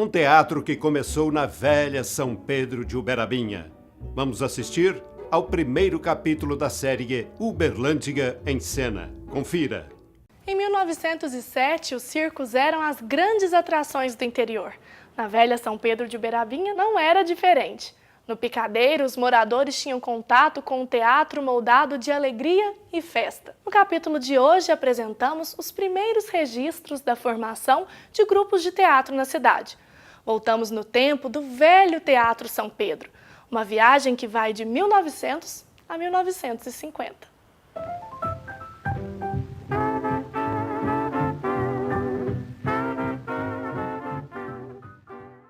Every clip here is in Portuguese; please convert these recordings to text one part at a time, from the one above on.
Um teatro que começou na velha São Pedro de Uberabinha. Vamos assistir ao primeiro capítulo da série Uberlândia em Cena. Confira. Em 1907, os circos eram as grandes atrações do interior. Na velha São Pedro de Uberabinha não era diferente. No Picadeiro, os moradores tinham contato com um teatro moldado de alegria e festa. No capítulo de hoje, apresentamos os primeiros registros da formação de grupos de teatro na cidade. Voltamos no tempo do velho Teatro São Pedro, uma viagem que vai de 1900 a 1950.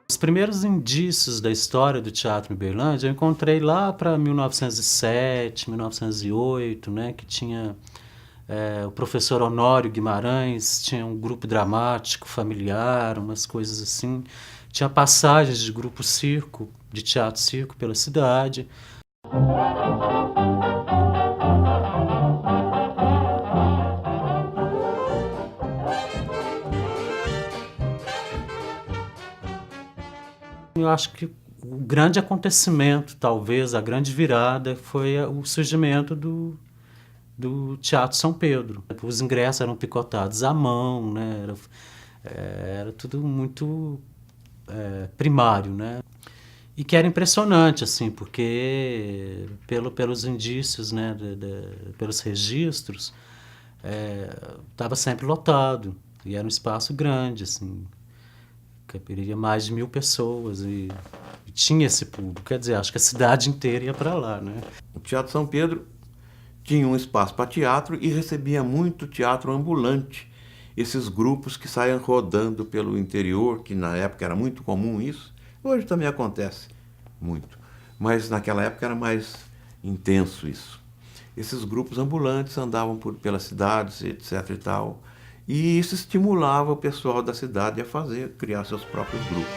Os primeiros indícios da história do teatro em Uberlândia eu encontrei lá para 1907, 1908, né, que tinha o professor Honório Guimarães, tinha um grupo dramático familiar, umas coisas assim. Tinha passagens de grupo circo, de teatro-circo pela cidade. Eu acho que o grande acontecimento, talvez, a grande virada, foi o surgimento do Teatro São Pedro. Os ingressos eram picotados à mão, né? Era tudo muito primário, né? E que era impressionante, assim, porque pelos indícios, né, pelos registros, estava sempre lotado. E era um espaço grande, assim, caberia mais de 1000 pessoas e tinha esse público. Quer dizer, acho que a cidade inteira ia para lá, né? O Teatro São Pedro tinha um espaço para teatro e recebia muito teatro ambulante. Esses grupos que saíam rodando pelo interior, que na época era muito comum isso. Hoje também acontece muito, mas naquela época era mais intenso isso. Esses grupos ambulantes andavam pelas cidades, etc. e tal, e isso estimulava o pessoal da cidade a criar seus próprios grupos.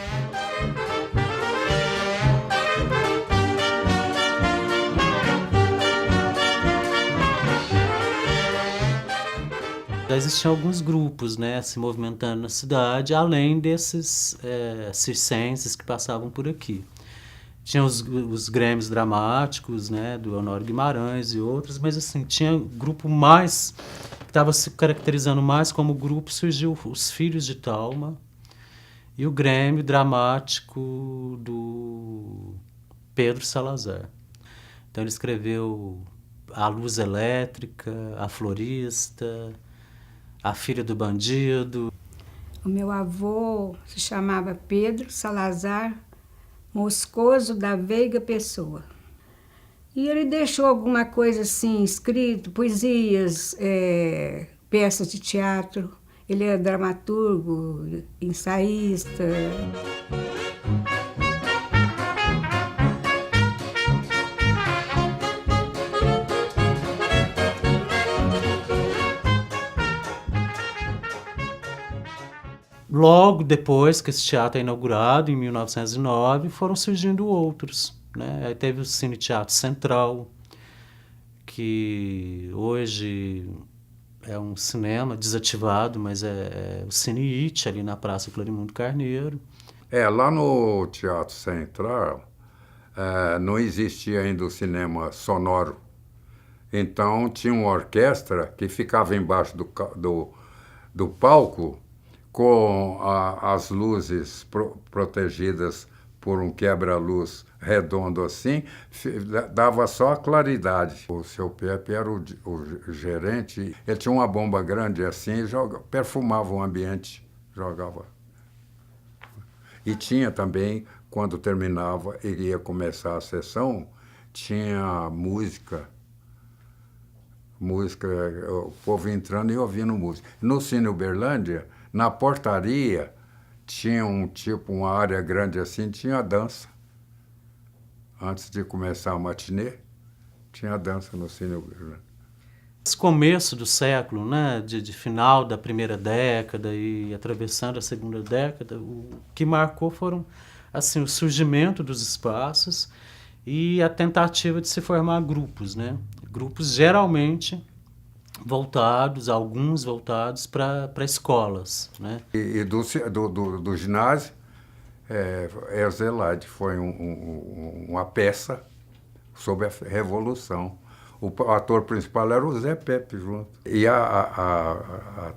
Existiam alguns grupos, né, se movimentando na cidade, além desses circenses que passavam por aqui. Tinha os grêmios dramáticos, né, do Honório Guimarães e outros, mas assim, tinha grupo mais, que estava se caracterizando mais como grupo, surgiu os Filhos de Talma e o Grêmio Dramático do Pedro Salazar. Então ele escreveu A Luz Elétrica, A Florista, A Filha do Bandido. O meu avô se chamava Pedro Salazar Moscoso da Veiga Pessoa. E ele deixou alguma coisa assim, escrito, poesias, peças de teatro. Ele era dramaturgo, ensaísta. Logo depois que esse teatro é inaugurado, em 1909, foram surgindo outros, né? Aí teve o Cine Teatro Central, que hoje é um cinema desativado, mas é o Cine It, ali na Praça Clarimundo Carneiro. Lá no Teatro Central não existia ainda o cinema sonoro. Então tinha uma orquestra que ficava embaixo do palco, com as luzes protegidas por um quebra-luz redondo assim, dava só a claridade. O seu Pepe era o gerente, ele tinha uma bomba grande assim, perfumava o ambiente, jogava. E tinha também, quando terminava e ia começar a sessão, tinha música, o povo entrando e ouvindo música. No Cine Uberlândia, na portaria, tinha uma área grande assim, tinha dança. Antes de começar a matinê, tinha dança no Cine Uberlândia. Esse começo do século, né, de final da primeira década e atravessando a segunda década, o que marcou foram assim, o surgimento dos espaços e a tentativa de se formar grupos, né? Grupos geralmente alguns voltados para escolas, né? E do ginásio Erzélade. Foi uma peça sobre a Revolução. O ator principal era o Zé Pepe junto. E a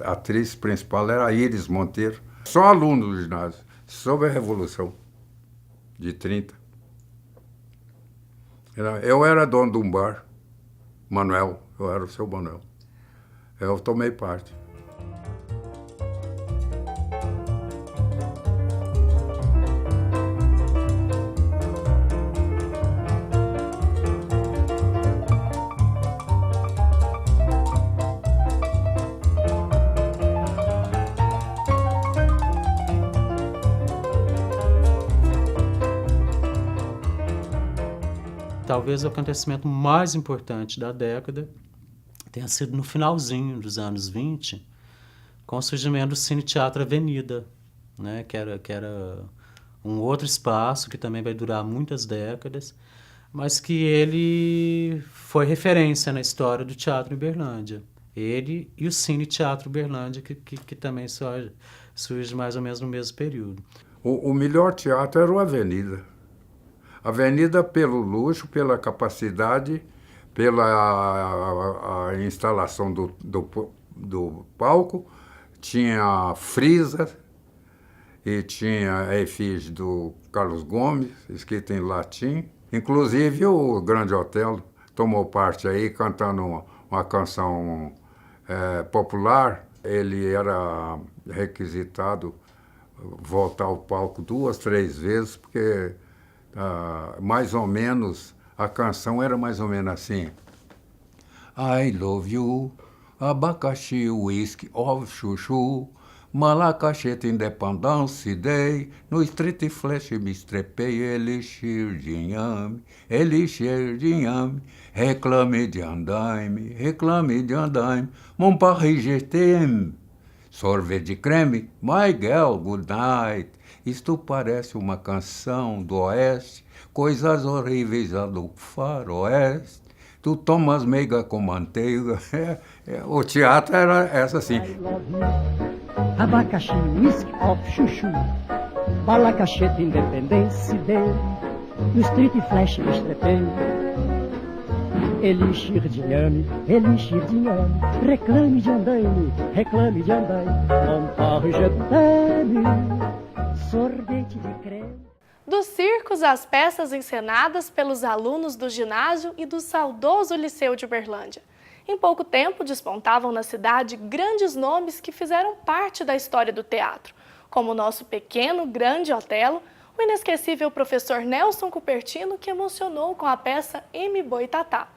atriz principal era a Iris Monteiro. Só aluno do ginásio, sobre a Revolução de 30. Eu era dono de um bar, Manuel, eu era o seu Manuel. Eu tomei parte. Talvez o acontecimento mais importante da década tenha sido no finalzinho dos anos 20, com o surgimento do Cine Teatro Avenida, né? que era um outro espaço que também vai durar muitas décadas, mas que ele foi referência na história do teatro em Uberlândia. Ele e o Cine Teatro Uberlândia, que também surge mais ou menos no mesmo período. O melhor teatro era o Avenida. Avenida pelo luxo, pela capacidade, pela a instalação do palco. Tinha frisa e tinha a efígie do Carlos Gomes, escrita em latim. Inclusive o Grande Otelo tomou parte aí cantando uma canção popular. Ele era requisitado voltar ao palco 2, 3 vezes, porque mais ou menos, a canção era mais ou menos assim. I love you, abacaxi, whisky of chuchu, malacacheta, Independence Day, no Street Flash me estrepei, elixir de inhame, reclame de andaime, mon Paris je t'aime, sorvete de creme, my girl, good night. Isto parece uma canção do oeste, coisas horríveis do faroeste. Tu tomas meiga com manteiga. O teatro era essa assim. Abacaxi, whisky of chuchu, balacacheta, Independence Day, no Street Flash me estrepei, elixir de inhame, reclame de andaime, mon Paris je t'aime, sorvete de creme. Dos circos às peças encenadas pelos alunos do ginásio e do saudoso Liceu de Uberlândia. Em pouco tempo, despontavam na cidade grandes nomes que fizeram parte da história do teatro, como o nosso pequeno, grande Otelo, o inesquecível professor Nelson Cupertino, que emocionou com a peça M. Boitatá.